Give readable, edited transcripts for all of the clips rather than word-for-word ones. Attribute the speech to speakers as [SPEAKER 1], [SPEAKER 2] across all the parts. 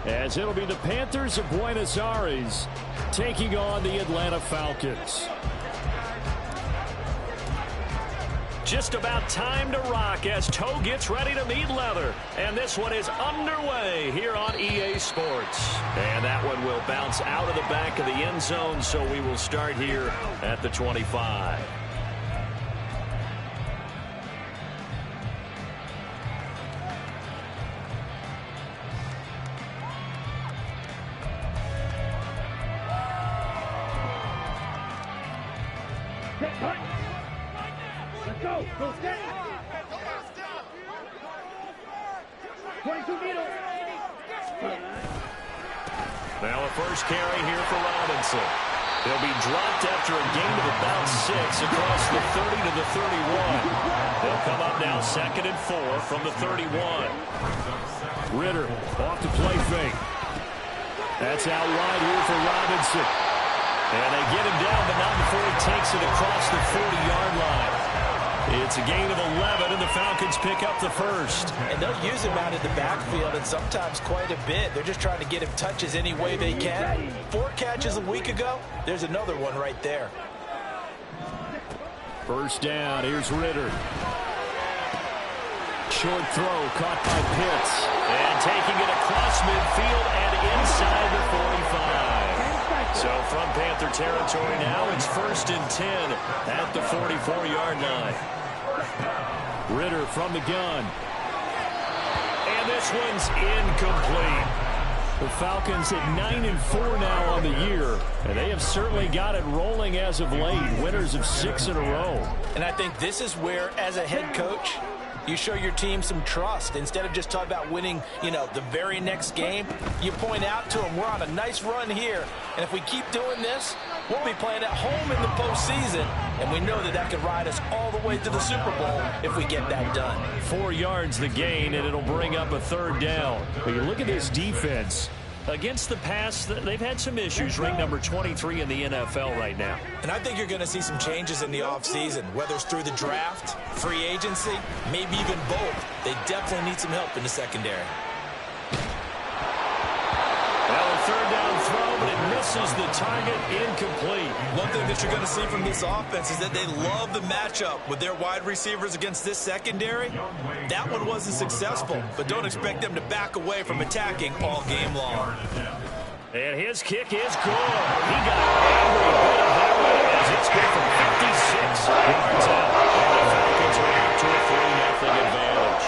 [SPEAKER 1] as it'll be the Panthers of Buenos Aires taking on the Atlanta Falcons.
[SPEAKER 2] Just about time to rock as toe gets ready to meet leather. And this one is underway here on EA Sports. And that one will bounce out of the back of the end zone, so we will start here at the 25.
[SPEAKER 3] Go, stay. 22 meters.
[SPEAKER 2] Now a first carry here for Robinson. He'll be dropped after a gain of about 6 across the 30 to the 31. They'll come up now 2nd and 4 from the 31.
[SPEAKER 1] Ritter off the play fake. That's out wide here for Robinson. And they get him down, but not before he takes it across the 40-yard line. It's a gain of 11, and the Falcons pick up the first.
[SPEAKER 4] And they'll use him out in the backfield, and sometimes quite a bit. They're just trying to get him touches any way they can. 4 catches a week ago. There's another one right there.
[SPEAKER 1] First down. Here's Ritter. Short throw caught by Pitts.
[SPEAKER 2] And taking it across midfield and inside the 45. So from Panther territory now, it's 1st and 10 at the 44-yard line.
[SPEAKER 1] Ritter from the gun.
[SPEAKER 2] And this one's incomplete.
[SPEAKER 1] The Falcons at 9-4 now on the year, and they have certainly got it rolling as of late. Winners of 6 in a row.
[SPEAKER 4] And I think this is where, as a head coach, you show your team some trust. Instead of just talking about winning, the very next game, you point out to them, we're on a nice run here. And if we keep doing this, we'll be playing at home in the postseason. And we know that can ride us all the way to the Super Bowl if we get that done.
[SPEAKER 1] 4 yards the gain, and it'll bring up a 3rd down. But you look at this defense.
[SPEAKER 2] Against the pass, they've had some issues. Ranked number 23 in the NFL right now.
[SPEAKER 4] And I think you're going to see some changes in the offseason, whether it's through the draft, free agency, maybe even both. They definitely need some help in the secondary.
[SPEAKER 2] Well, a 3rd down throw, but it misses the target, incomplete.
[SPEAKER 4] One thing that you're going to see from this offense is that they love the matchup with their wide receivers against this secondary. That one wasn't successful, but don't expect them to back away from attacking all game long.
[SPEAKER 2] And his kick is good. He got every bit of that one as it's good from 56 yards out. And the Falcons are out to a 3-0 advantage.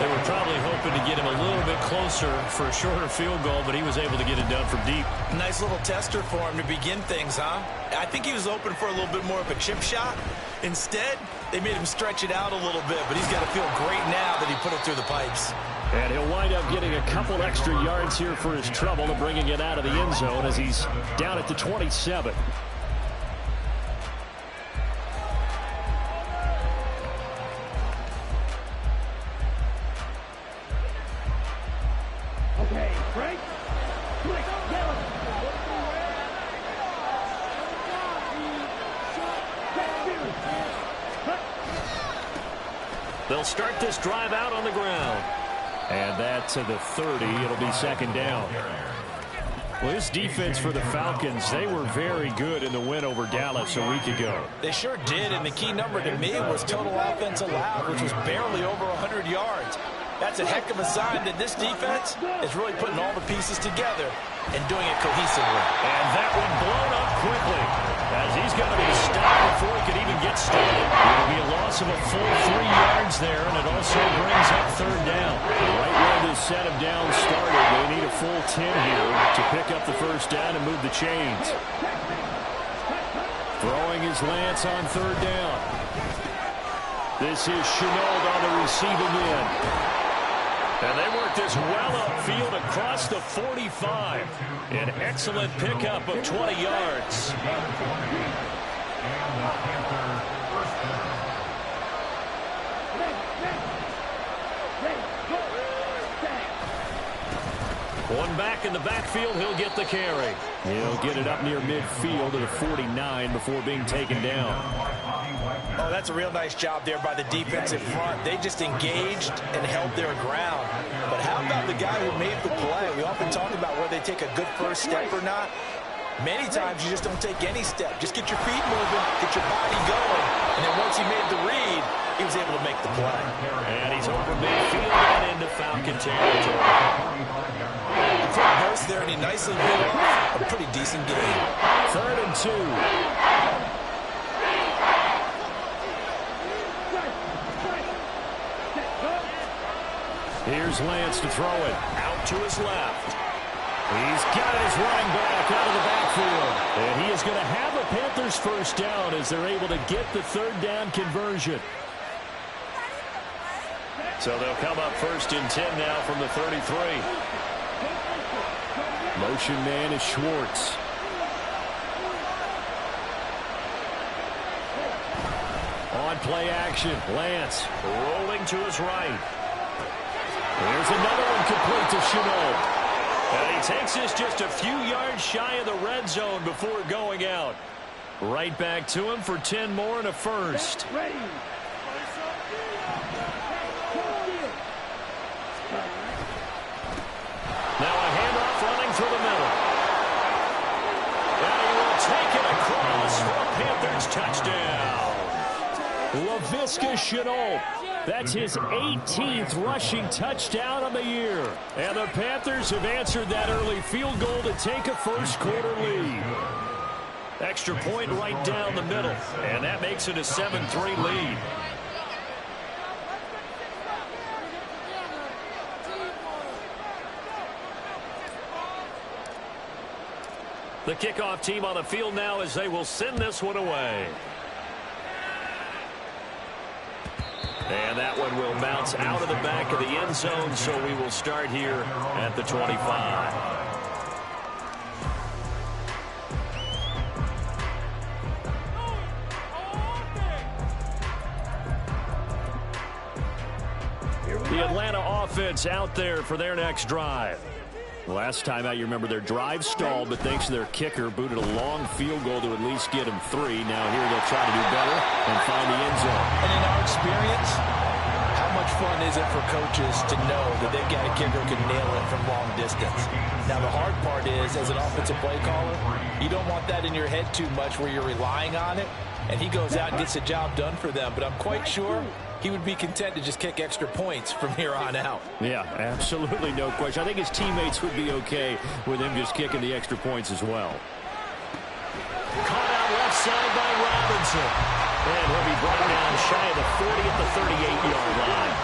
[SPEAKER 1] They were probably hoping to get him a little bit closer for a shorter field goal, but he was able to get it done from deep.
[SPEAKER 4] Nice little tester for him to begin things, huh? I think he was open for a little bit more of a chip shot. Instead, they made him stretch it out a little bit, but he's got to feel great now that he put it through the pipes.
[SPEAKER 1] And he'll wind up getting a couple extra yards here for his trouble and bringing it out of the end zone as he's down at the 27.
[SPEAKER 3] Okay, break.
[SPEAKER 2] They'll start this drive out on the ground.
[SPEAKER 1] And that to the 30. It'll be 2nd down. Well, this defense for the Falcons, they were very good in the win over Dallas a week ago.
[SPEAKER 4] They sure did, and the key number to me was total offense allowed, which was barely over 100 yards. That's a heck of a sign that this defense is really putting all the pieces together and doing it cohesively.
[SPEAKER 2] And that one blown up quickly as he's going to be stopped before he could even get started.
[SPEAKER 1] It'll be a loss of a full 3 yards there, and it also brings up 3rd down. Right where this set of downs started, they need a full 10 here to pick up the first down and move the chains. Throwing his Lance on 3rd down. This is Chenault on the receiving end.
[SPEAKER 2] And they work this well upfield across the 45. An excellent pickup of 20 yards. One back in the backfield, he'll get the carry.
[SPEAKER 1] He'll get it up near midfield to the 49 before being taken down.
[SPEAKER 4] Oh, that's a real nice job there by the defensive front. They just engaged and held their ground. But how about the guy who made the play? We often talk about whether they take a good first step or not. Many times you just don't take any step. Just get your feet moving, get your body going. And then once he made the read, he was able to make the play.
[SPEAKER 2] And he's over midfield and into Falcon territory.
[SPEAKER 4] For a burst there, and he nicely hit off a pretty decent game.
[SPEAKER 1] 3rd and 2. Here's Lance to throw it.
[SPEAKER 2] Out to his left.
[SPEAKER 1] He's got his running back out of the backfield. And he is going to have a Panthers first down as they're able to get the 3rd down conversion.
[SPEAKER 2] So they'll come up 1st and 10 now from the 33.
[SPEAKER 1] Motion man is Schwartz. On play action, Lance
[SPEAKER 2] Rolling to his right.
[SPEAKER 1] There's another one complete to Chenault.
[SPEAKER 2] And he takes this just a few yards shy of the red zone before going out.
[SPEAKER 1] Right back to him for 10 more and a first.
[SPEAKER 3] Ready.
[SPEAKER 2] Now a handoff running through the middle. And he will take it across for a Panthers touchdown.
[SPEAKER 1] Laviska Chenault. That's his 18th rushing touchdown of the year. And the Panthers have answered that early field goal to take a first-quarter lead.
[SPEAKER 2] Extra point right down the middle. And that makes it a 7-3 lead. The kickoff team on the field now as they will send this one away. And that one will bounce out of the back of the end zone, so we will start here at the 25. The Atlanta offense out there for their next drive. Last time out, you remember their drive stalled, but thanks to their kicker, booted a long field goal to at least get them 3. Now here they'll try to do better and find the end zone.
[SPEAKER 4] And in our experience, how much fun is it for coaches to know that they've got a kicker who can nail it from long distance? Now the hard part is, as an offensive play caller, you don't want that in your head too much where you're relying on it, and he goes out and gets the job done for them. But I'm quite sure he would be content to just kick extra points from here on out.
[SPEAKER 1] Yeah, absolutely no question. I think his teammates would be okay with him just kicking the extra points as well.
[SPEAKER 2] Caught out left side by Robinson. And he'll be brought down shy of the 40 at the 38-yard line.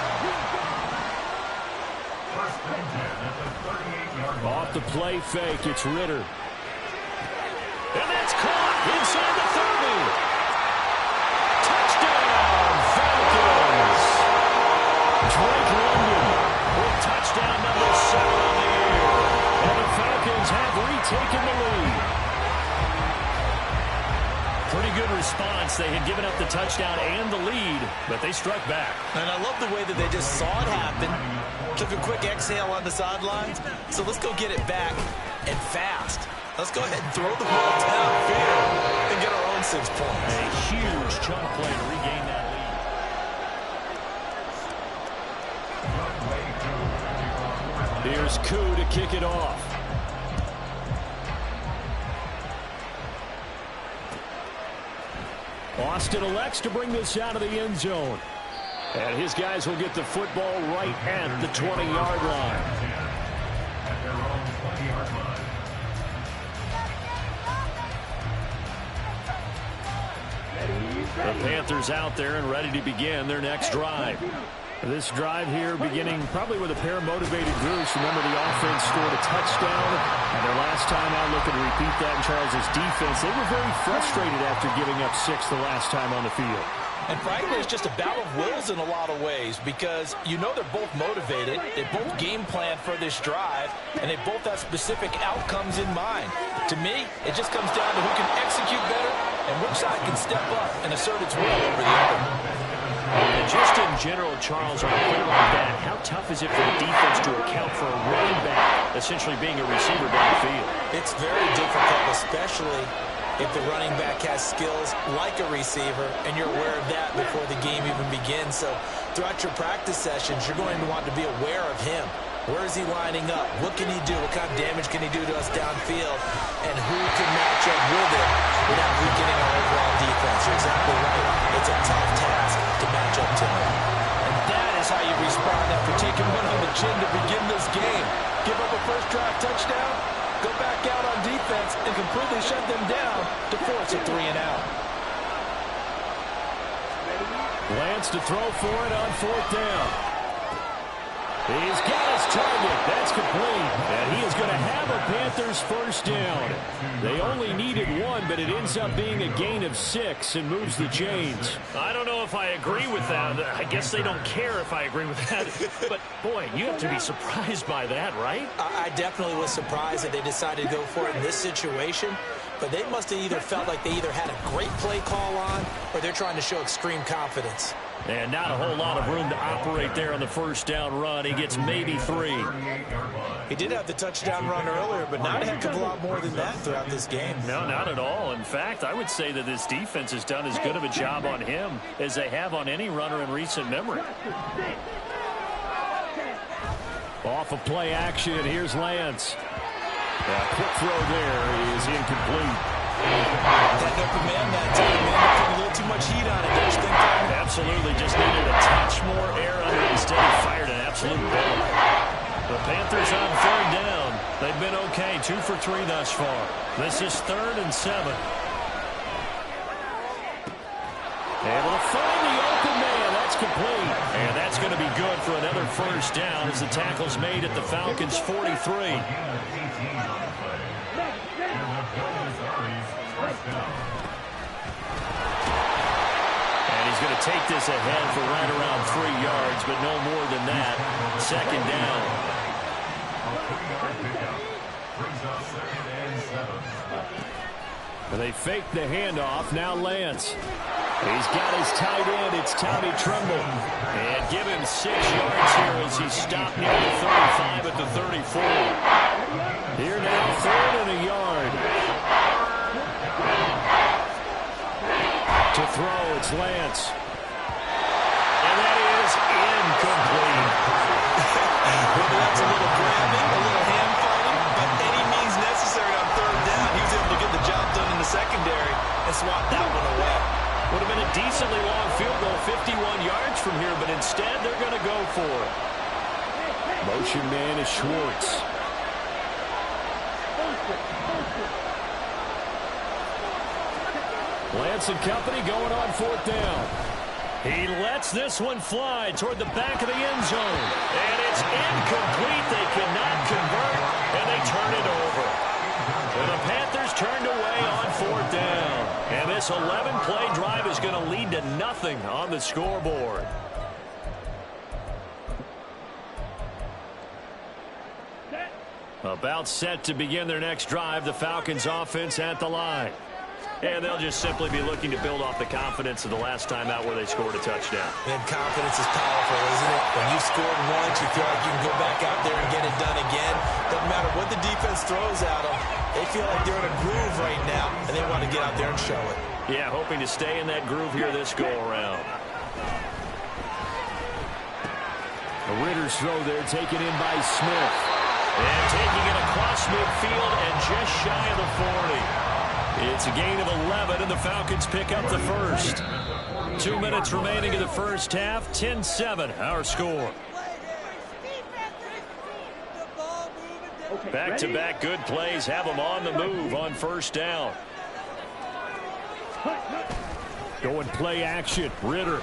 [SPEAKER 1] Off the play fake, it's Ritter.
[SPEAKER 2] And that's caught inside the 30. Touchdown, Falcons.
[SPEAKER 1] Drake London
[SPEAKER 2] With touchdown number 7 on the year.
[SPEAKER 1] and the Falcons have retaken the lead.
[SPEAKER 2] Pretty good response. They had given up the touchdown and the lead, but they struck back.
[SPEAKER 4] And I love the way that they just saw it happen, took a quick exhale on the sidelines. So let's go get it back and fast. Let's go ahead and throw the ball downfield and get our own 6 points.
[SPEAKER 2] A huge chunk play to regain that lead.
[SPEAKER 1] Here's Koo to kick it off. Austin elects to bring this out of the end zone. And his guys will get the football right at the 20-yard line. The Panthers out there and ready to begin their next drive. This drive here beginning probably with a pair of motivated groups. Remember, the offense scored a touchdown, and their last time out looking to repeat that in Charles' defense. They were very frustrated after giving up 6 the last time on the field.
[SPEAKER 4] And frankly, it's just a battle of wills in a lot of ways because you know they're both motivated, they both game plan for this drive, and they both have specific outcomes in mind. To me, it just comes down to who can execute better and which side can step up and assert its will over the other.
[SPEAKER 2] And just in general, Charles, on a play like that, how tough is it for the defense to account for a running back essentially being a receiver downfield.
[SPEAKER 4] It's very difficult, especially if the running back has skills like a receiver, and you're aware of that before the game even begins. So throughout your practice sessions, you're going to want to be aware of him. Where is he lining up? What can he do? What kind of damage can he do to us downfield? And who can match up with him without weakening our overall defense? You're exactly right. It's a tough task to match up to him. And that is how you respond after taking one on the chin to begin this game. Give up a first drive touchdown, go back out on defense, and completely shut them down to force a 3-and-out.
[SPEAKER 1] Lance to throw for it on 4th down. He's got his target. That's complete. And he is going to have a Panthers first down. They only needed one, but it ends up being a gain of 6 and moves the chains.
[SPEAKER 2] I don't know if I agree with that. I guess they don't care if I agree with that. But, boy, you have to be surprised by that, right?
[SPEAKER 4] I definitely was surprised that they decided to go for it in this situation. But they must have either felt like they either had a great play call on or they're trying to show extreme confidence.
[SPEAKER 1] And not a whole lot of room to operate there on the first down run. He gets maybe 3.
[SPEAKER 4] He did have the touchdown run earlier, but not a heck of a lot more than that throughout this game.
[SPEAKER 2] No, not at all. In fact, I would say that this defense has done as good of a job on him as they have on any runner in recent memory.
[SPEAKER 1] Off of play action, here's Lance. Quick throw there is incomplete.
[SPEAKER 4] That open man that time, man, put a little too much heat on it. Don't you think, Tom?
[SPEAKER 2] Absolutely, just needed a touch more air under it. Instead, he fired an absolute bullet. The Panthers on 3rd down. They've been okay, 2 for 3 thus far. This is 3rd and 7.
[SPEAKER 1] Able to find the open man. That's complete. And that's going to be good for another first down as the tackle's made at the Falcons' 43. And he's going to take this ahead for right around 3 yards, but no more than that. 2nd down. And they fake the handoff. Now Lance. He's got his tight end. It's Tommy Tremble. And give him 6 yards here as he's stopped near the 35 at the 34. Here now, 3rd and a yard. To throw, it's Lance. And that is incomplete.
[SPEAKER 4] Well, that's a little grabbing, a little hand fighting, but any means necessary on 3rd down. He was able to get the job done in the secondary and swat that one away.
[SPEAKER 2] Would have been a decently long field goal, 51 yards from here, but instead they're going to go for it.
[SPEAKER 1] Motion man is Schwartz. Lance and company going on 4th down.
[SPEAKER 2] He lets this one fly toward the back of the end zone. And it's incomplete. They cannot convert, and they turn it over. And the Panthers turned away on 4th down. And this 11-play drive is going to lead to nothing on the scoreboard.
[SPEAKER 1] About set to begin their next drive, the Falcons offense at the line.
[SPEAKER 2] And they'll just simply be looking to build off the confidence of the last time out where they scored a touchdown.
[SPEAKER 4] And confidence is powerful, isn't it? When you scored once, you feel like you can go back out there and get it done again. Doesn't matter what the defense throws at them. They feel like they're in a groove right now, and they want to get out there and show it.
[SPEAKER 2] Yeah, hoping to stay in that groove here this go-around.
[SPEAKER 1] A Ritter's throw there taken in by Smith.
[SPEAKER 2] And taking it across midfield and just shy of the 40.
[SPEAKER 1] It's a gain of 11, and the Falcons pick up the first.
[SPEAKER 2] 2 minutes remaining in the first half. 10-7, our score. Back-to-back good plays have them on the move on 1st down.
[SPEAKER 1] Going play action. Ritter.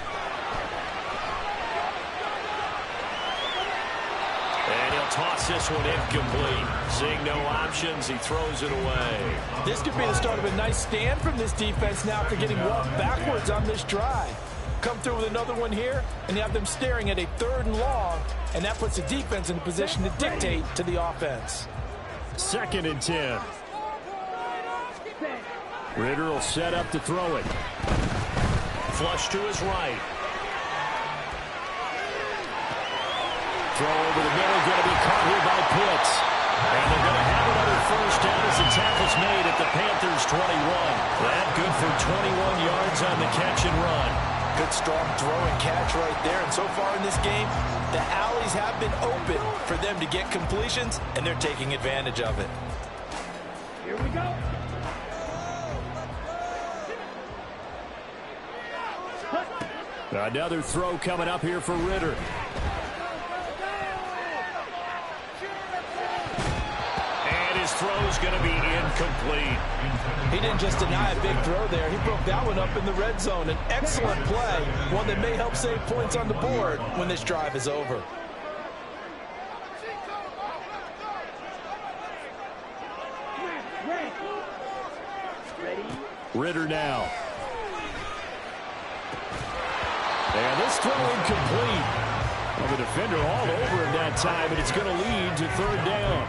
[SPEAKER 2] And he'll toss this one incomplete. Seeing no options, he throws it away.
[SPEAKER 4] This could be the start of a nice stand from this defense now after getting walked backwards on this drive. Come through with another one here, and you have them staring at a 3rd and long, and that puts the defense in a position to dictate to the offense.
[SPEAKER 1] 2nd and 10. Ritter will set up to throw it.
[SPEAKER 2] Flush to his right.
[SPEAKER 1] Throw over the middle, going to be caught here by Pitts.
[SPEAKER 2] Panthers 21. That good for 21 yards on the catch and run.
[SPEAKER 4] Good strong throw and catch right there. And so far in this game, the alleys have been open for them to get completions, and they're taking advantage of it.
[SPEAKER 3] Here we go.
[SPEAKER 1] Another throw coming up here for Ritter.
[SPEAKER 2] And his throw's going to be incomplete.
[SPEAKER 4] He didn't just deny a big throw there. He broke that one up in the red zone. An excellent play, one that may help save points on the board when this drive is over.
[SPEAKER 1] Ritter now. And this throw incomplete. Well, the defender all over him that time, and it's going to lead to third down.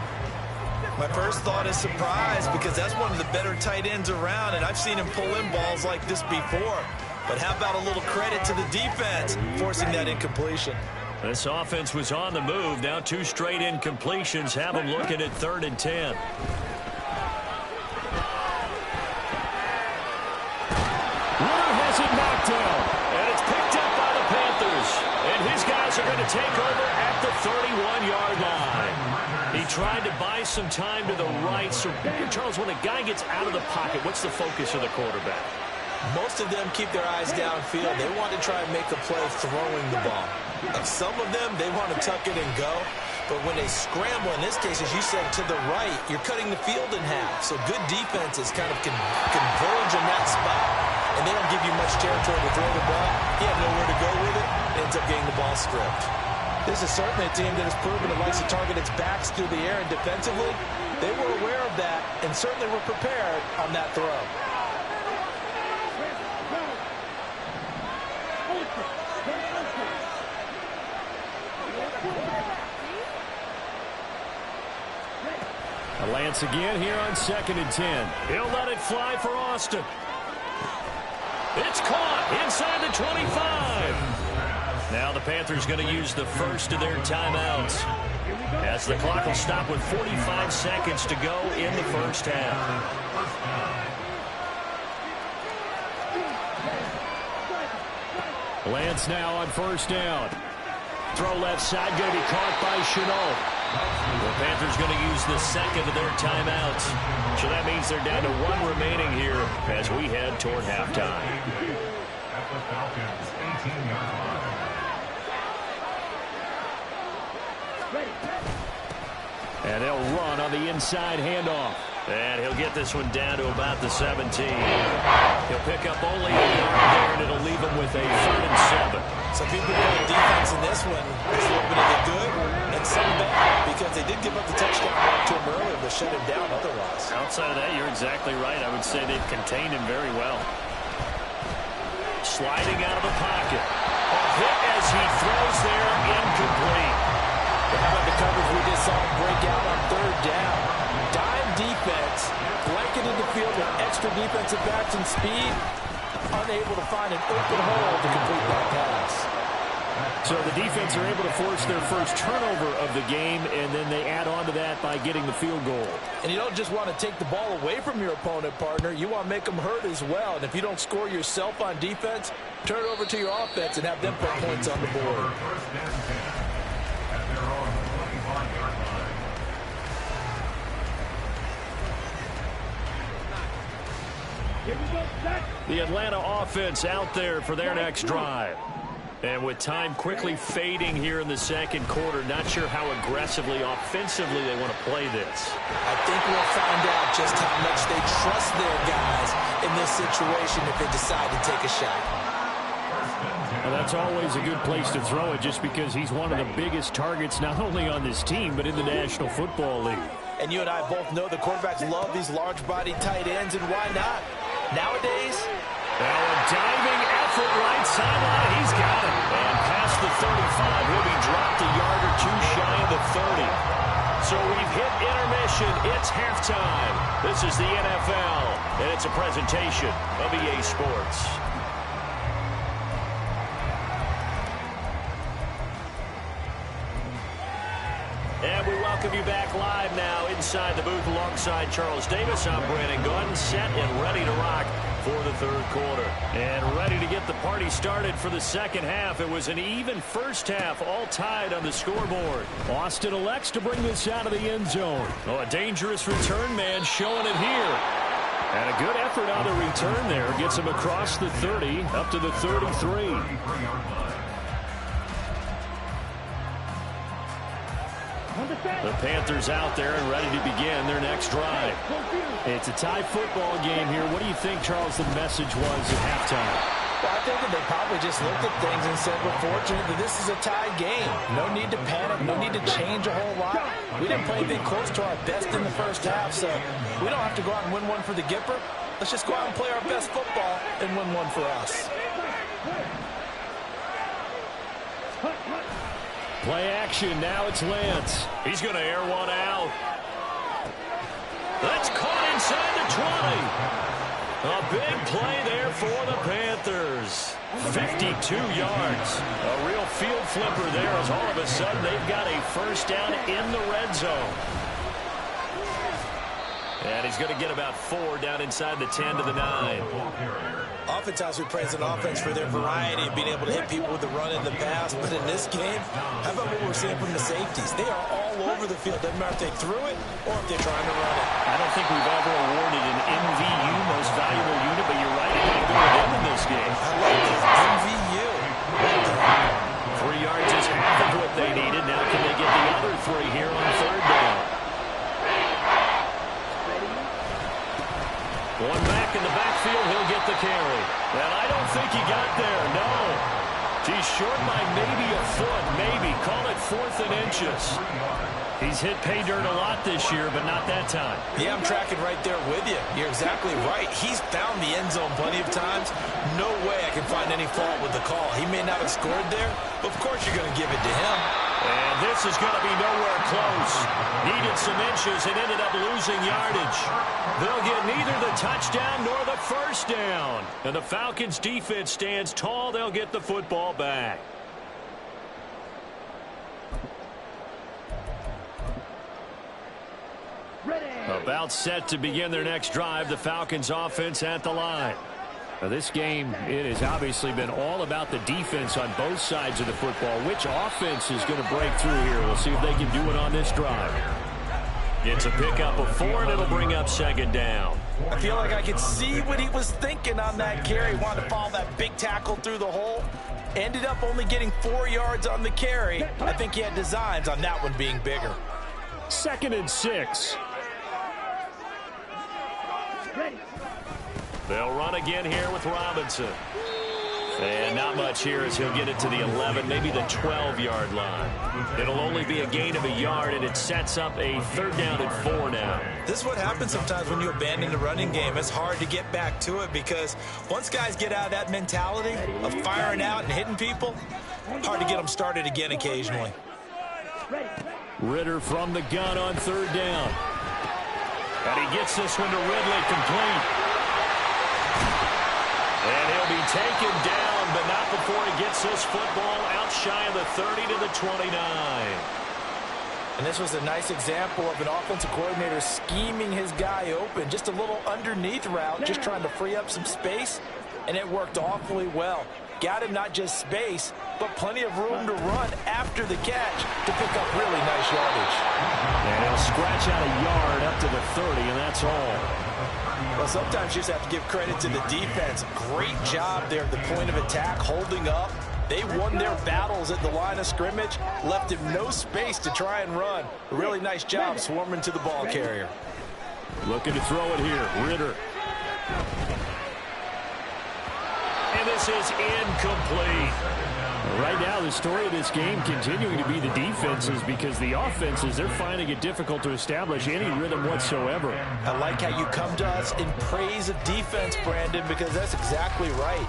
[SPEAKER 4] My first thought is surprise, because that's one of the better tight ends around, and I've seen him pull in balls like this before. But how about a little credit to the defense forcing that incompletion?
[SPEAKER 2] This offense was on the move. Now 2 straight incompletions have them looking at 3rd and 10.
[SPEAKER 1] Ritter has it knocked down.
[SPEAKER 2] And it's picked up by the Panthers. And his guys are going to take over at the 31-yard line. He tried to buy some time to the right. So, Charles, when a guy gets out of the pocket, what's the focus of the quarterback?
[SPEAKER 4] Most of them keep their eyes downfield. They want to try and make a play throwing the ball. And some of them, they want to tuck it and go. But when they scramble, in this case, as you said, to the right, you're cutting the field in half. So good defenses kind of converge in that spot, and they don't give you much territory to throw the ball. You have nowhere to go with it. Ends up getting the ball stripped. This is certainly a team that has proven it likes to target its backs through the air, and defensively, they were aware of that and certainly were prepared on that throw.
[SPEAKER 1] Lance again here on 2nd and 10.
[SPEAKER 2] He'll let it fly for Austin. It's caught inside the 25. Now the Panthers going to use the first of their timeouts, as the clock will stop with 45 seconds to go in the first half.
[SPEAKER 1] Lance now on 1st down. Throw left side, going to be caught by Chenault.
[SPEAKER 2] The Panthers going to use the second of their timeouts. So that means they're down to 1 remaining here as we head toward halftime.
[SPEAKER 5] At the Falcons, 18-yard line.
[SPEAKER 1] And they'll run on the inside handoff.
[SPEAKER 2] And he'll get this one down to about the 17. He'll pick up only a yard there, and it'll leave him with a 3rd and 7.
[SPEAKER 4] Some people go to defense in this one. There's a little bit of the good and some bad, because they did give up the touchdown back to him earlier, but shut him down otherwise.
[SPEAKER 2] Outside of that, you're exactly right. I would say they've contained him very well. Sliding out of the pocket. A hit as he throws there, incomplete.
[SPEAKER 4] How about the coverage we just saw him break out on 3rd down? Dime defense, blanketed the field with extra defensive backs and speed, unable to find an open hole to complete that pass.
[SPEAKER 1] So the defense are able to force their first turnover of the game, and then they add on to that by getting the field goal.
[SPEAKER 4] And you don't just want to take the ball away from your opponent, partner. You want to make them hurt as well. And if you don't score yourself on defense, turn it over to your offense and have them put points on the board.
[SPEAKER 2] The Atlanta offense out there for their next drive. And with time quickly fading here in the second quarter, not sure how aggressively, offensively they want to play this.
[SPEAKER 4] I think we'll find out just how much they trust their guys in this situation if they decide to take a shot.
[SPEAKER 1] Well, that's always a good place to throw it, just because he's one of the biggest targets not only on this team but in the National Football League.
[SPEAKER 4] And you and I both know the quarterbacks love these large-bodied tight ends, and why not? Nowadays,
[SPEAKER 2] now a diving effort right sideline. He's got it. And past the 35, he'll be dropped a yard or two shy of the 30. So we've hit intermission. It's halftime. This is the NFL, and it's a presentation of EA Sports. And we welcome welcome you back live now inside the booth alongside Charles Davis. I'm Brandon Gordon, set and ready to rock for the third quarter. And ready to get the party started for the second half. It was an even first half, all tied on the scoreboard. Austin elects to bring this out of the end zone. Oh, a dangerous return man showing it here. And a good effort on the return there. Gets him across the 30, up to the 33. The Panthers out there and ready to begin their next drive. It's a tie football game here. What do you think, Charles, the message was at halftime?
[SPEAKER 4] Well, I think that they probably just looked at things and said, we're fortunate that this is a tied game. No need to panic. No need to change a whole lot. We didn't play anything close to our best in the first half, so we don't have to go out and win one for the Gipper. Let's just go out and play our best football and win one for us.
[SPEAKER 2] Play action. Now it's Lance. He's going to air one out. That's caught inside the 20. A big play there for the Panthers. 52 yards. A real field flipper there as all of a sudden they've got a first down in the red zone. And he's going to get about 4 down inside the 10 to the 9.
[SPEAKER 4] Oftentimes we praise an offense for their variety of being able to hit people with the run and the pass. But in this game, how about what we're seeing from the safeties? They are all over the field. Doesn't matter if they threw it or if they're trying to run it.
[SPEAKER 2] I don't think we've ever awarded an MVU, most valuable unit, but you're right, it got to go with them in this game.
[SPEAKER 4] I like this. MVU.
[SPEAKER 2] 3 yards is half of what they needed. Now can they get the other 3 here on third down? One back in the backfield, he'll get the carry. And I don't think he got there, no. He's short by maybe a foot, maybe. Call it 4th and inches. He's hit pay dirt a lot this year, but not that time.
[SPEAKER 4] Yeah, I'm tracking right there with you. You're exactly right. He's found the end zone plenty of times. No way I can find any fault with the call. He may not have scored there, but of course you're going to give it to him.
[SPEAKER 2] And this is going to be nowhere close. Needed some inches and ended up losing yardage. They'll get neither the touchdown nor the first down. And the Falcons defense stands tall. They'll get the football back. About set to begin their next drive. The Falcons offense at the line. Now this game, it has obviously been all about the defense on both sides of the football. Which offense is going to break through here? We'll see if they can do it on this drive. It's a pickup of 4, and it'll bring up second down.
[SPEAKER 4] I feel like I could see what he was thinking on that carry. Wanted to follow that big tackle through the hole. Ended up only getting 4 yards on the carry. I think he had designs on that one being bigger.
[SPEAKER 2] 2nd and 6. They'll run again here with Robinson. And not much here as he'll get it to the 11, maybe the 12-yard line. It'll only be a gain of a yard, and it sets up a 3rd down and 4 now.
[SPEAKER 4] This is what happens sometimes when you abandon the running game. It's hard to get back to it because once guys get out of that mentality of firing out and hitting people, hard to get them started again occasionally.
[SPEAKER 2] Ritter from the gun on 3rd down. And he gets this one to Ridley complete. And he'll be taken down, but not before he gets this football out shy of the 30 to the 29.
[SPEAKER 4] And this was a nice example of an offensive coordinator scheming his guy open. Just a little underneath route, just trying to free up some space, and it worked awfully well. Got him not just space, but plenty of room to run after the catch to pick up really nice yardage.
[SPEAKER 2] And he'll scratch out a yard up to the 30, and that's all.
[SPEAKER 4] Well, sometimes you just have to give credit to the defense. Great job there at the point of attack, holding up. They won their battles at the line of scrimmage, left him no space to try and run. A really nice job swarming to the ball carrier.
[SPEAKER 2] Looking to throw it here, Ritter. And this is incomplete. Right now, the story of this game continuing to be the defenses because the offenses, they're finding it difficult to establish any rhythm whatsoever.
[SPEAKER 4] I like how you come to us in praise of defense, Brandon, because that's exactly right.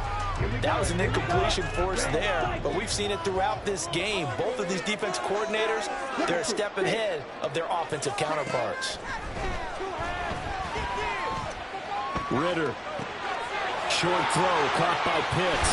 [SPEAKER 4] That was an incompletion force there, but we've seen it throughout this game. Both of these defense coordinators, they're a step ahead of their offensive counterparts.
[SPEAKER 2] Ritter. Short throw caught by Pitts.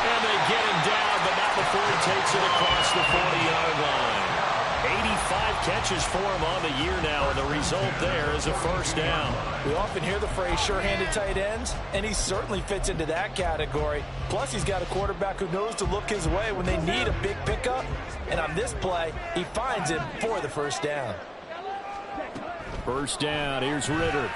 [SPEAKER 2] And they get him down, but not before he takes it across the 40-yard line. 85 catches for him on the year now, and the result there is a first down.
[SPEAKER 4] We often hear the phrase sure-handed tight ends, and he certainly fits into that category. Plus, he's got a quarterback who knows to look his way when they need a big pickup. And on this play, he finds him for the first down.
[SPEAKER 1] First down, here's Ritter.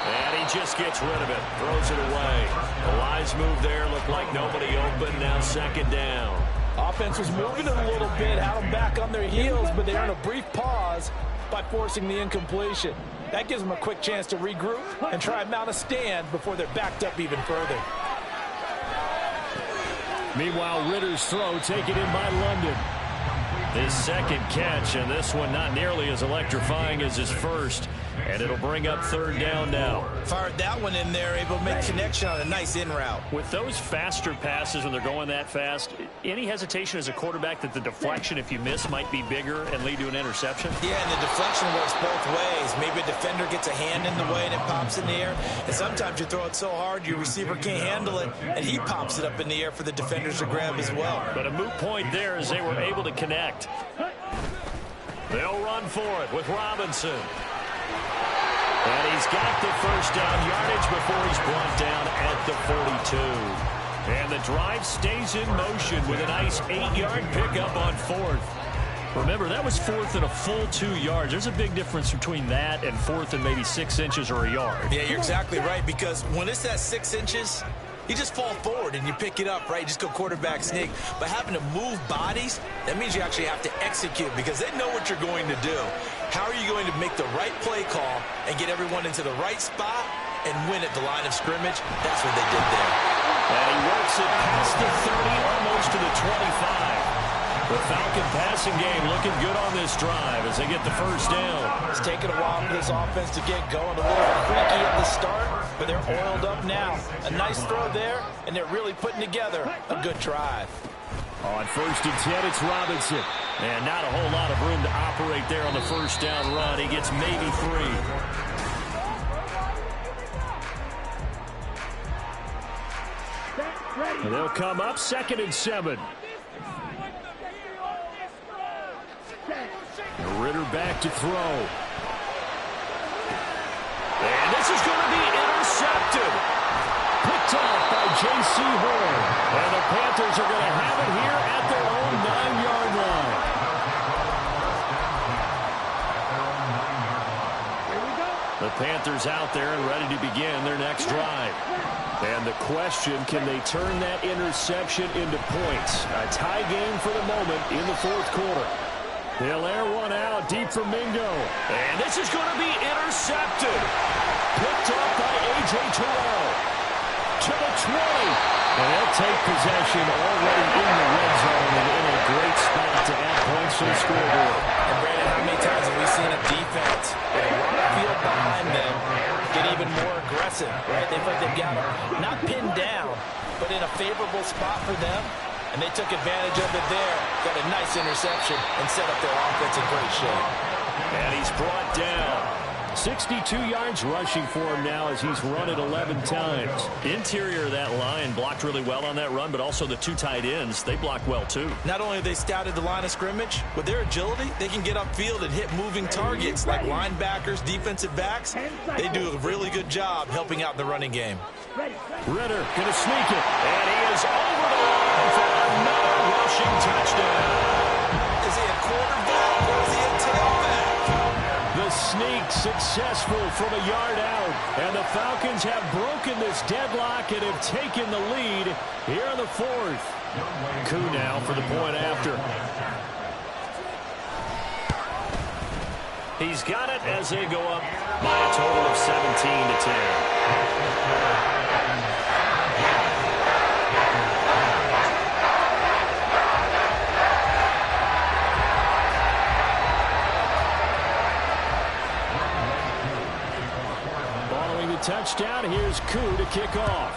[SPEAKER 2] And he just gets rid of it, throws it away. The wise move there, looked like nobody open, now second down.
[SPEAKER 4] Offense was moving it a little bit, had them back on their heels, but they earned a brief pause by forcing the incompletion. That gives them a quick chance to regroup and try and mount a stand before they're backed up even further.
[SPEAKER 1] Meanwhile, Ritter's throw taken in by London.
[SPEAKER 2] His second catch, and this one not nearly as electrifying as his first. And it'll bring up third down now.
[SPEAKER 4] Fired that one in there, able to make connection on a nice in route.
[SPEAKER 2] With those faster passes when they're going that fast, any hesitation as a quarterback that the deflection, if you miss, might be bigger and lead to an interception?
[SPEAKER 4] Yeah, and the deflection works both ways. Maybe a defender gets a hand in the way and it pops in the air. And sometimes you throw it so hard your receiver can't handle it, and he pops it up in the air for the defenders to grab as well.
[SPEAKER 2] But a moot point there as they were able to connect. They'll run for it with Robinson. And he's got the first down yardage before he's brought down at the 42. And the drive stays in motion with a nice 8-yard pickup on fourth. Remember, that was fourth and a full 2 yards. There's a big difference between that and fourth and maybe 6 inches or a yard.
[SPEAKER 4] Yeah, you're exactly right, because when it's that 6 inches, you just fall forward and you pick it up, right? You just go quarterback sneak. But having to move bodies, that means you actually have to execute because they know what you're going to do. How are you going to make the right play call and get everyone into the right spot and win at the line of scrimmage? That's what they did there.
[SPEAKER 2] And he works it past the 30, almost to the 25. The Falcon passing game looking good on this drive as they get the first down.
[SPEAKER 4] It's taken a while for this offense to get going. A little creaky at the start, but they're oiled up now. A nice throw there, and they're really putting together a good drive.
[SPEAKER 1] On first and 10, it's Robinson.
[SPEAKER 2] And not a whole lot of room to operate there on the first down run. He gets maybe 3.
[SPEAKER 1] And they'll come up second and 7. Ritter back to throw.
[SPEAKER 2] And this is going to be intercepted.
[SPEAKER 1] Picked off by J.C. Horn.
[SPEAKER 2] And the Panthers are going to have it here at their own 9-yard line. The Panthers out there and ready to begin their next drive. And the question, can they turn that interception into points? A tie game for the moment in the fourth quarter.
[SPEAKER 1] They'll air one out deep from Mingo.
[SPEAKER 2] And this is going to be intercepted. Picked up by A.J. Terrell. To the 20.
[SPEAKER 1] And they'll take possession already in the red zone and in a great spot to add points to the scoreboard.
[SPEAKER 4] And Brandon, how many times have we seen a defense with a lot of field behind them get even more aggressive, right? They feel like they've got them not pinned down, but in a favorable spot for them. And they took advantage of it there, got a nice interception, and set up their offense in great shape.
[SPEAKER 2] And he's brought down.
[SPEAKER 1] 62 yards rushing for him now as he's run it 11 times.
[SPEAKER 2] Interior of that line blocked really well on that run, but also the 2 tight ends, they blocked well too.
[SPEAKER 4] Not only have they scouted the line of scrimmage, with their agility, they can get upfield and hit moving targets like linebackers, defensive backs. They do a really good job helping out the running game.
[SPEAKER 1] Ritter going to sneak it.
[SPEAKER 2] And he is over the line for another rushing touchdown.
[SPEAKER 4] Is he a quarterback or is he a tailback?
[SPEAKER 1] The sneak successful from a yard out. And the Falcons have broken this deadlock and have taken the lead here in the fourth. Koo now for the point after.
[SPEAKER 2] He's got it as they go up by a total of 17-10.
[SPEAKER 1] Touchdown. Here's Koo to kick off.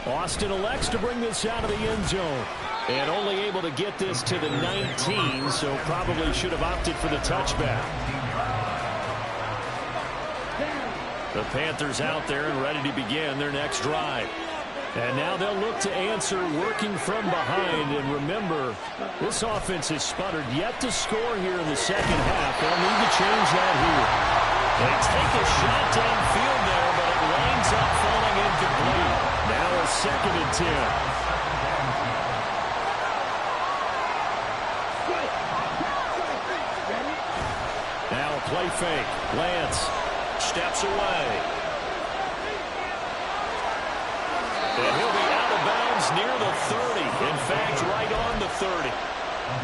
[SPEAKER 1] Austin elects to bring this out of the end zone. And only able to get this to the 19, so probably should have opted for the touchback. The Panthers out there and ready to begin their next drive. And now they'll look to answer working from behind. And remember, this offense has sputtered yet to score here in the second half. They'll need to change that here. They take a shot downfield there, but it lines up falling incomplete. Now a 2nd and 10. Now a play fake. Lance steps away. And he'll be out of bounds near the 30. In fact, right on the 30.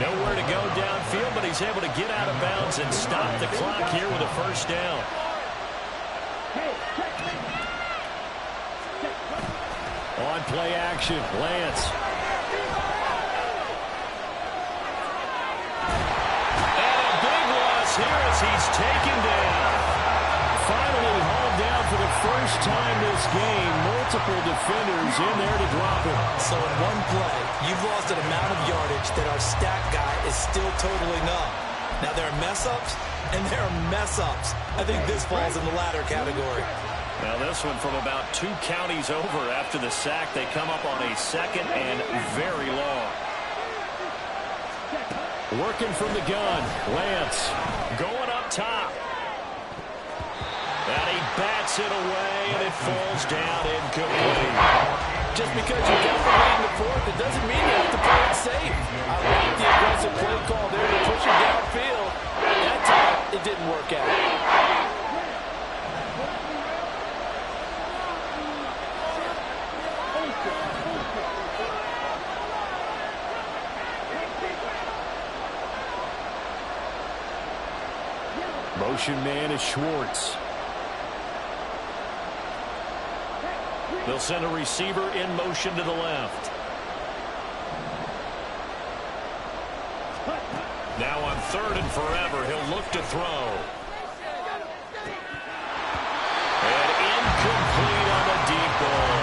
[SPEAKER 1] Nowhere to go downfield, but he's able to get out of bounds and stop the clock here with a first down. On play action, Lance. And a big loss here as he's taken down. Finally hauled down for the first time this game. Multiple defenders in there to drop him.
[SPEAKER 4] So in one play, you've lost an amount of yardage that our stat guy is still totaling up. Now there are mess-ups, and there are mess-ups. I think this falls in the latter category.
[SPEAKER 1] Now this one from about 2 counties over after the sack. They come up on a 2nd and very long. Working from the gun. Lance going up top. And he bats it away, and it falls down incomplete.
[SPEAKER 4] Just because you got the lead in the 4th, it doesn't mean you have to play it safe. I like the aggressive play call there to push it downfield. That time, it didn't work out.
[SPEAKER 1] Motion man is Schwartz. They'll send a receiver in motion to the left. Now on 3rd and forever, he'll look to throw. And incomplete on the deep ball.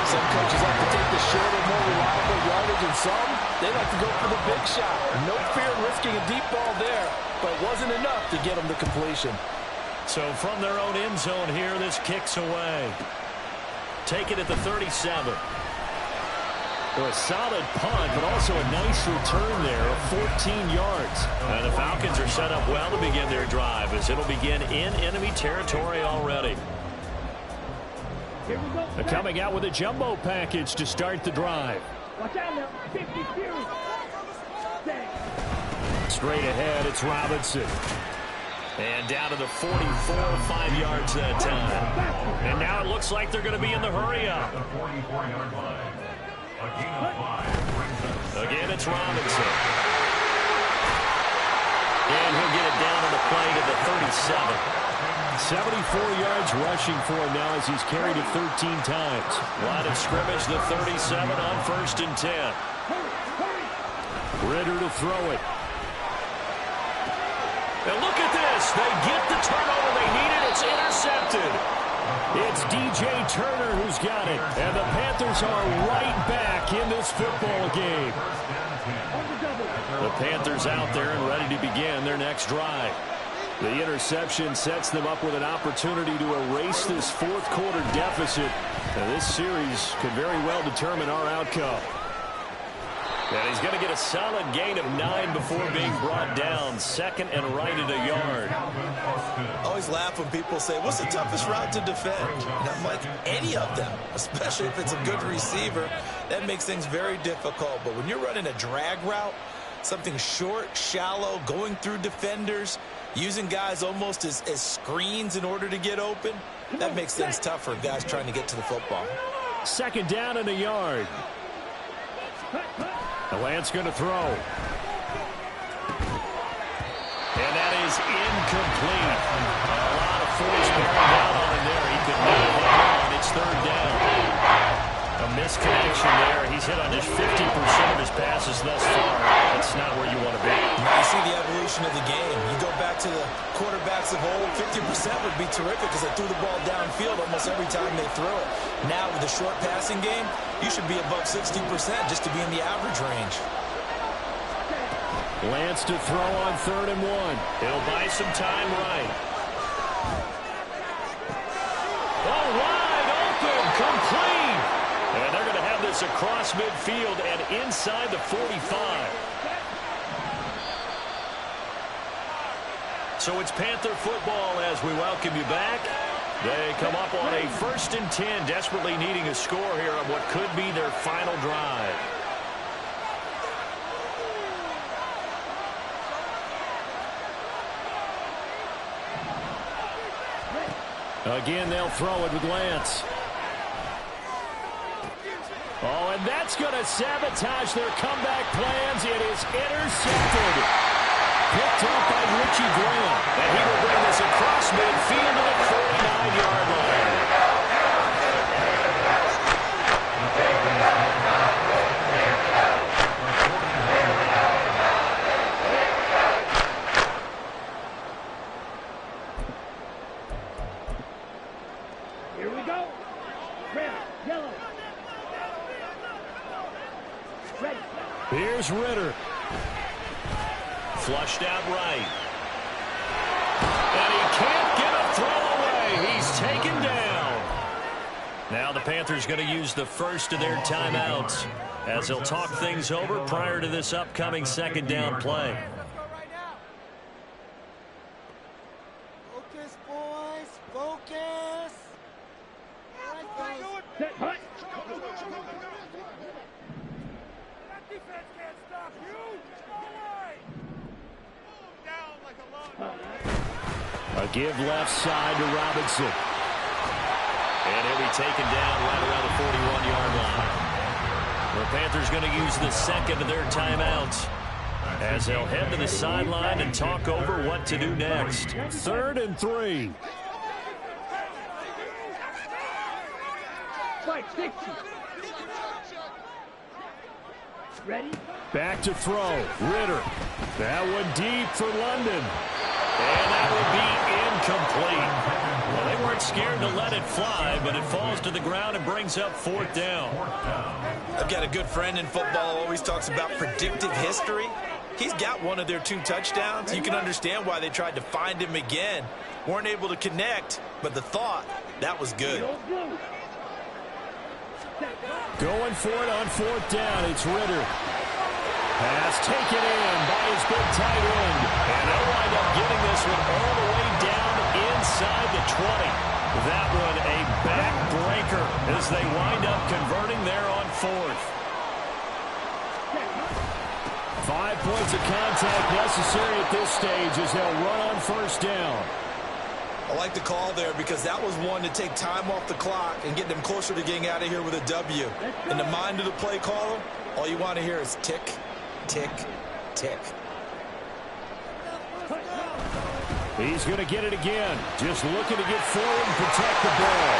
[SPEAKER 4] Some coaches like to take the shorter, more reliable yardage, and some, they like to go for the big shot. No fear in risking a deep ball there, but it wasn't enough to get them to completion.
[SPEAKER 1] So from their own end zone here, this kicks away. Take it at the 37. A solid punt, but also a nice return there of 14 yards. And the Falcons are set up well to begin their drive as it'll begin in enemy territory already. They're coming out with a jumbo package to start the drive.
[SPEAKER 3] Watch out now. 50 series.
[SPEAKER 1] Straight ahead, it's Robinson. And down to the 44, 5 yards that time. And now it looks like they're going to be in the hurry-up.
[SPEAKER 5] The 44-yard line.
[SPEAKER 1] Again, it's Robinson. And he'll get it down on the play to the 37. 74 yards rushing for him now as he's carried it 13 times. Line of scrimmage, the 37 on 1st and 10. Ritter to throw it. And look at this. They get the turnover they needed. It's intercepted. It's DJ Turner who's got it. And the Panthers are right back in this football game. The Panthers out there and ready to begin their next drive. The interception sets them up with an opportunity to erase this 4th quarter deficit. And this series could very well determine our outcome. And he's going to get a solid gain of 9 before being brought down. 2nd and right at a yard.
[SPEAKER 4] I always laugh when people say, what's the toughest route to defend? And I'm like, any of them, especially if it's a good receiver. That makes things very difficult. But when you're running a drag route, something short, shallow, going through defenders, using guys almost as screens in order to get open, that makes things tough for guys trying to get to the football.
[SPEAKER 1] 2nd down and a yard. The Lance going to throw. And that is incomplete. A lot of force bearing down on him there. He could not hang on. It's 3rd down. A misconnection there. He's hit on just 50% of his passes thus far. That's not where you want to be.
[SPEAKER 4] You see the evolution of the game. You go back to the quarterbacks of old, 50% would be terrific because they threw the ball downfield almost every time they throw it. Now with the short passing game, you should be above 60% just to be in the average range.
[SPEAKER 1] Lance to throw on 3rd and 1. He'll buy some time right.
[SPEAKER 2] wide open, complete. And they're going to have this across midfield and inside the 45. So it's Panther football as we welcome you back. They come up on a 1st and 10, desperately needing a score here on what could be their final drive.
[SPEAKER 1] Again, they'll throw it with Lance.
[SPEAKER 2] Oh, and that's going to sabotage their comeback plans. It is intercepted. Picked up by Richie Graham. And he will bring this across midfield to the 49-yard line.
[SPEAKER 3] Here we go. Red, yellow. Ready.
[SPEAKER 2] Here's Ritter. Flushed out right. And he can't get a throw away. He's taken down. Now the Panthers going to use the first of their timeouts as they'll talk things over prior to this upcoming 2nd down play.
[SPEAKER 6] Focus, boys. Focus. All right, guys.
[SPEAKER 3] Set, hut.
[SPEAKER 6] That defense can't stop you. All right. Move down like a
[SPEAKER 2] A give left side to Robinson. And he'll be taken down right around the 41-yard line. The Panthers going to use the 2nd of their timeouts as they'll head to the sideline and talk over what to do next.
[SPEAKER 1] 3rd and 3.
[SPEAKER 3] Fight, 60. Ready?
[SPEAKER 1] Back to throw. Ritter. That one deep for London.
[SPEAKER 2] And that would be incomplete. Well, they weren't scared to let it fly, but it falls to the ground and brings up 4th down.
[SPEAKER 4] I've got a good friend in football who always talks about predictive history. He's got one of their 2 touchdowns. You can understand why they tried to find him again. Weren't able to connect, but the thought, that was good.
[SPEAKER 1] Going for it on 4th down. It's Ritter. Pass taken in by his big tight end.
[SPEAKER 2] And they'll wind up getting this one all the way down inside the 20. That one a backbreaker as they wind up converting there on 4th.
[SPEAKER 1] 5 points of contact necessary at this stage as they'll run on 1st down.
[SPEAKER 4] I like the call there because that was one to take time off the clock and get them closer to getting out of here with a W. In the mind of the play caller, all you want to hear is tick, tick, tick.
[SPEAKER 1] He's going to get it again. Just looking to get forward and protect the ball.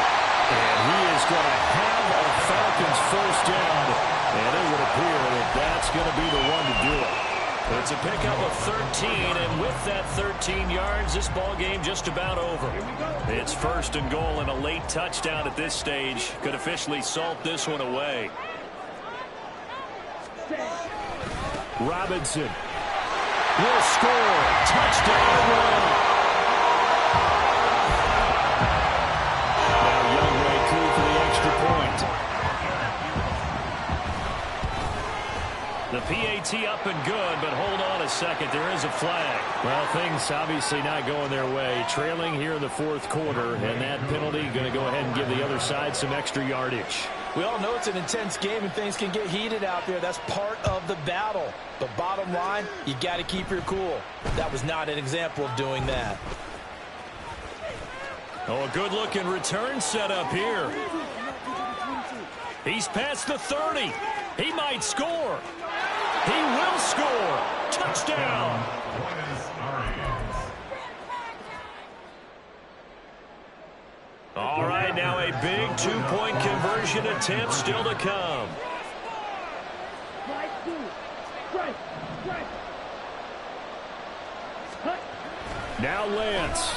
[SPEAKER 1] And he is going to have a Falcons 1st down. And it would appear that that's going to be the one to do it.
[SPEAKER 2] It's a pickup of 13, and with that 13 yards, this ball game just about over. It's 1st and goal and a late touchdown at this stage. Could officially salt this one away.
[SPEAKER 1] Robinson will score. Touchdown run. Now Youngway through for the extra point.
[SPEAKER 2] The PAT up and good, but hold on a second. There is a flag.
[SPEAKER 1] Well, things obviously not going their way. Trailing here in the 4th quarter, and that penalty going to go ahead and give the other side some extra yardage.
[SPEAKER 4] We all know it's an intense game and things can get heated out there. That's part of the battle. But bottom line, you got to keep your cool. That was not an example of doing that.
[SPEAKER 2] Oh, a good-looking return set up here. He's past the 30. He might score. He will score. Touchdown. All right, now a big 2-point conversion attempt still to come.
[SPEAKER 1] Now Lance.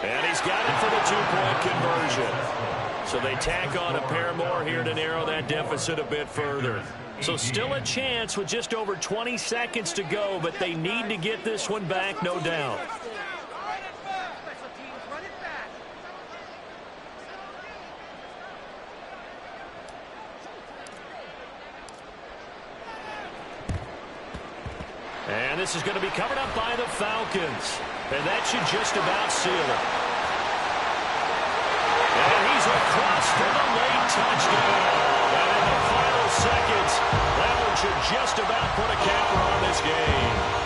[SPEAKER 2] And he's got it for the 2-point conversion. So they tack on a pair more here to narrow that deficit a bit further. So still a chance with just over 20 seconds to go, but they need to get this one back, no doubt. And this is going to be covered up by the Falcons. And that should just about seal it. And he's across for the late touchdown. And in the final seconds, that one should just about put a capper on this game.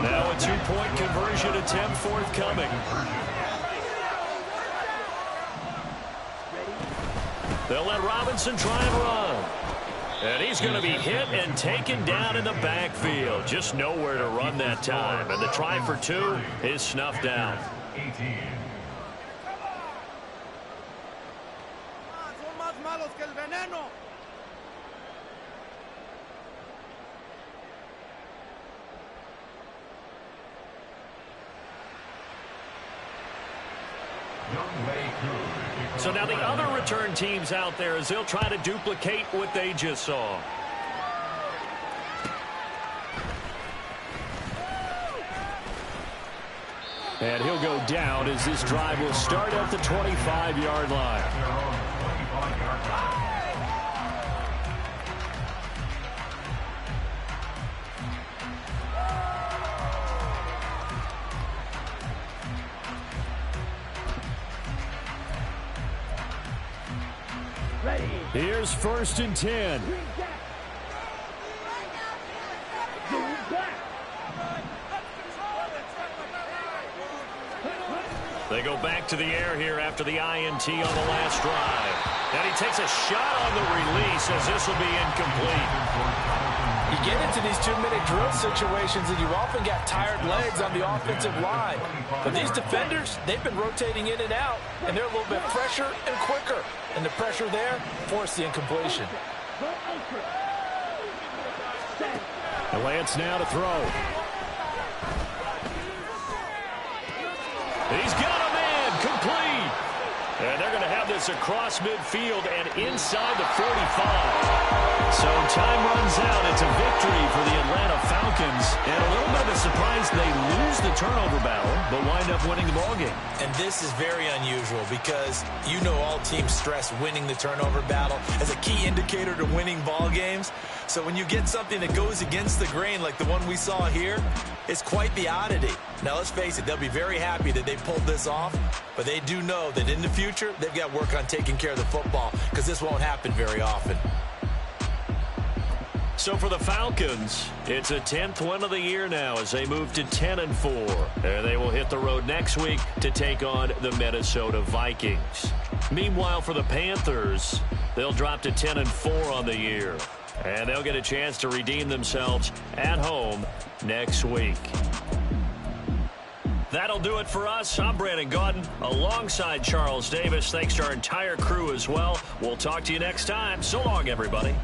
[SPEAKER 2] Now a two-point conversion attempt forthcoming. They'll let Robinson try and run. And he's going to be hit and taken down in the backfield. Just nowhere to run that time. And the try for two is snuffed out.
[SPEAKER 5] 18.
[SPEAKER 6] Son más malos que el veneno.
[SPEAKER 2] So now the other return teams out there as they'll try to duplicate what they just saw. And he'll go down as this drive will start at the 25-yard line. Here's 1st and 10. They go back to the air here after the INT on the last drive. And he takes a shot on the release as this will be incomplete.
[SPEAKER 4] You get into these 2-minute drill situations and you often got tired legs on the offensive line. But these defenders, they've been rotating in and out, and they're a little bit fresher and quicker. And the pressure there forced the incompletion.
[SPEAKER 2] And Lance now to throw. He's got a man complete. And they're going to have this across midfield and inside the 45. So time runs out. It's a victory for the Atlanta Falcons. And a little bit of a surprise they lose the turnover battle, but wind up winning the ballgame.
[SPEAKER 4] And this is very unusual because you know all teams stress winning the turnover battle as a key indicator to winning ball games. So when you get something that goes against the grain like the one we saw here, it's quite the oddity. Now, let's face it, they'll be very happy that they pulled this off, but they do know that in the future, they've got work on taking care of the football because this won't happen very often.
[SPEAKER 2] So for the Falcons, it's a 10th win of the year now as they move to 10-4. And they will hit the road next week to take on the Minnesota Vikings. Meanwhile, for the Panthers, they'll drop to 10-4 on the year. And they'll get a chance to redeem themselves at home next week. That'll do it for us. I'm Brandon Gaudin alongside Charles Davis. Thanks to our entire crew as well. We'll talk to you next time. So long, everybody.